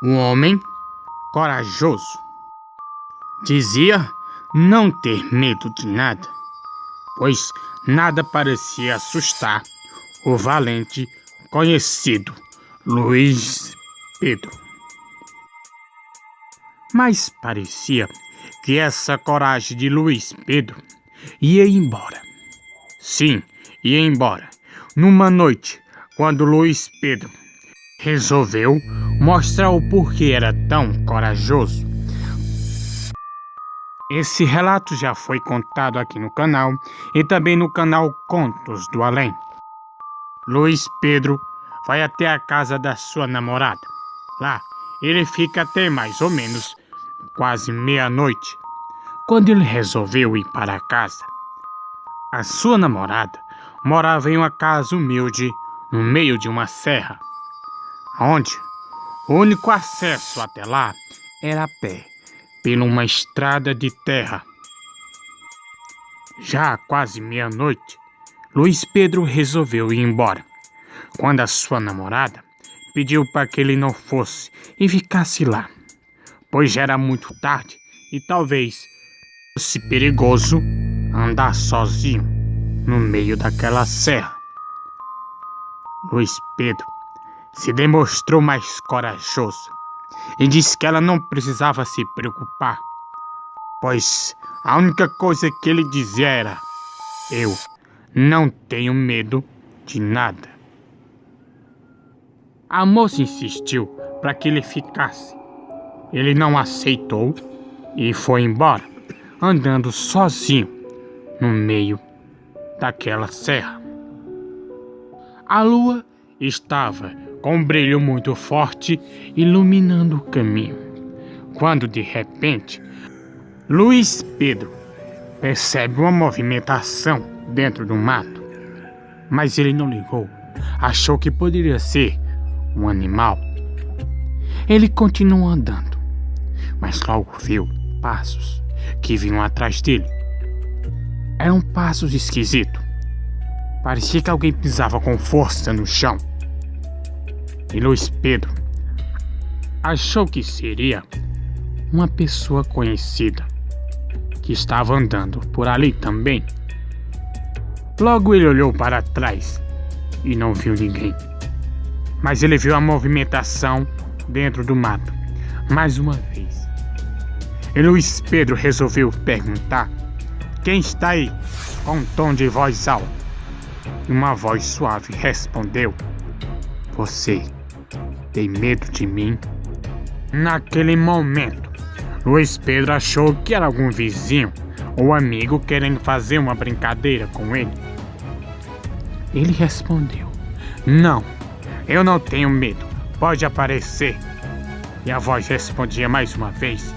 Um homem corajoso. Dizia não ter medo de nada, pois nada parecia assustar o valente conhecido Luís Pedro. Mas parecia que essa coragem de Luís Pedro ia embora. Sim, ia embora. Numa noite, quando Luís Pedro resolveu mostrar o porquê era tão corajoso. Esse relato já foi contado aqui no canal e também no canal Contos do Além. Luís Pedro vai até a casa da sua namorada. Lá, ele fica até mais ou menos quase meia-noite. Quando ele resolveu ir para casa, a sua namorada morava em uma casa humilde no meio de uma serra, onde o único acesso até lá era a pé, por uma estrada de terra. Já quase meia-noite, Luís Pedro resolveu ir embora, quando a sua namorada pediu para que ele não fosse e ficasse lá, pois já era muito tarde e talvez fosse perigoso andar sozinho no meio daquela serra. Luís Pedro se demonstrou mais corajoso e disse que ela não precisava se preocupar, pois a única coisa que ele dizia era: eu não tenho medo de nada. A moça insistiu para que ele ficasse. Ele não aceitou e foi embora, andando sozinho no meio daquela serra. A lua estava com um brilho muito forte iluminando o caminho, quando de repente Luís Pedro percebe uma movimentação dentro do mato, mas ele não ligou, achou que poderia ser um animal. Ele continuou andando, mas logo viu passos que vinham atrás dele. Eram passos esquisitos. Parecia que alguém pisava com força no chão. E Luís Pedro achou que seria uma pessoa conhecida que estava andando por ali também. Logo ele olhou para trás e não viu ninguém. Mas ele viu a movimentação dentro do mato mais uma vez. E Luís Pedro resolveu perguntar: quem está aí? Com um tom de voz alta. E uma voz suave respondeu: você tem medo de mim? Naquele momento, Luís Pedro achou que era algum vizinho ou amigo querendo fazer uma brincadeira com ele. Ele respondeu: não, eu não tenho medo, pode aparecer. E a voz respondia mais uma vez: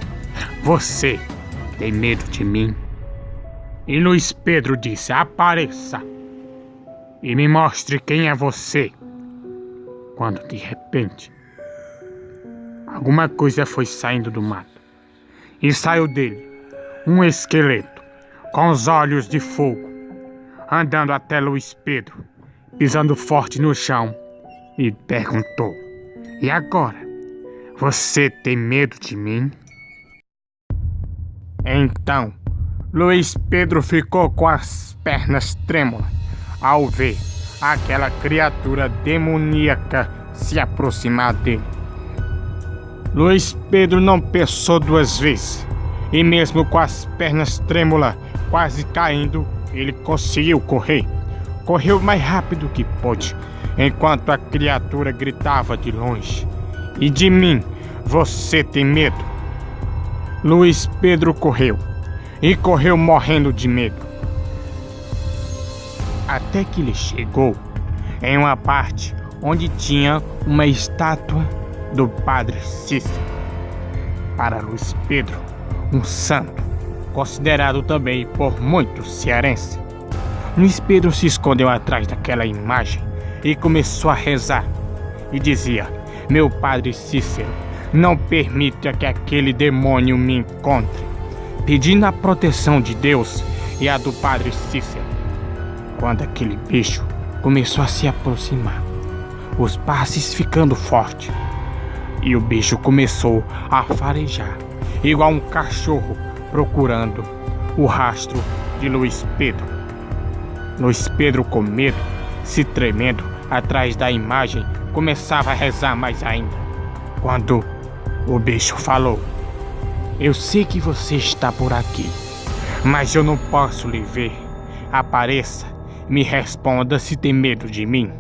você tem medo de mim? E Luís Pedro disse: apareça e me mostre quem é você. Quando de repente alguma coisa foi saindo do mato e saiu dele um esqueleto com os olhos de fogo, andando até Luís Pedro, pisando forte no chão, e perguntou: e agora? Você tem medo de mim? Então Luís Pedro ficou com as pernas trêmulas ao ver aquela criatura demoníaca se aproximar dele. Luís Pedro não pensou duas vezes, e mesmo com as pernas trêmulas, quase caindo, ele conseguiu correr. Correu o mais rápido que pôde, enquanto a criatura gritava de longe: e de mim, você tem medo? Luís Pedro correu, e correu morrendo de medo. Até que ele chegou em uma parte onde tinha uma estátua do Padre Cícero. Para Luís Pedro, um santo, considerado também por muitos cearenses. Luís Pedro se escondeu atrás daquela imagem e começou a rezar. E dizia: meu Padre Cícero, não permita que aquele demônio me encontre, pedindo a proteção de Deus e a do Padre Cícero. Quando aquele bicho começou a se aproximar, os passos ficando fortes, E o bicho começou a farejar, igual um cachorro procurando o rastro de Luiz Pedro. Luiz Pedro, com medo, se tremendo atrás da imagem, começava a rezar mais ainda. Quando o bicho falou: eu sei que você está por aqui, mas eu não posso lhe ver. Apareça, me responda se tem medo de mim.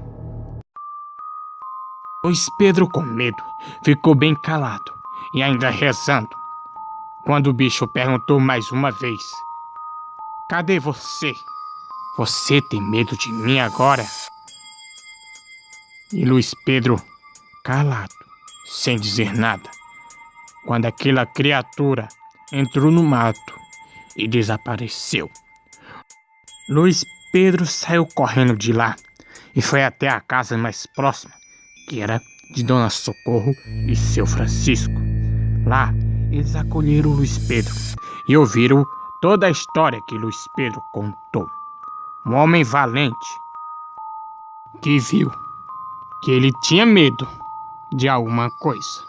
Luiz Pedro, com medo, ficou bem calado e ainda rezando. Quando o bicho perguntou mais uma vez: cadê você? Você tem medo de mim agora? E Luiz Pedro, calado, sem dizer nada, quando aquela criatura entrou no mato e desapareceu. Luiz Pedro saiu correndo de lá e foi até a casa mais próxima, que era de Dona Socorro e seu Francisco. Lá, eles acolheram Luiz Pedro e ouviram toda a história que Luiz Pedro contou. Um homem valente que viu que ele tinha medo de alguma coisa.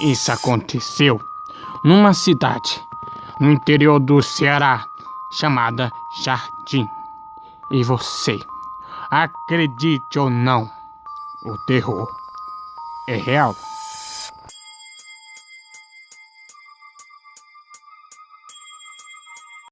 Isso aconteceu numa cidade no interior do Ceará chamada Jardim. E você, acredite ou não, o terror é real.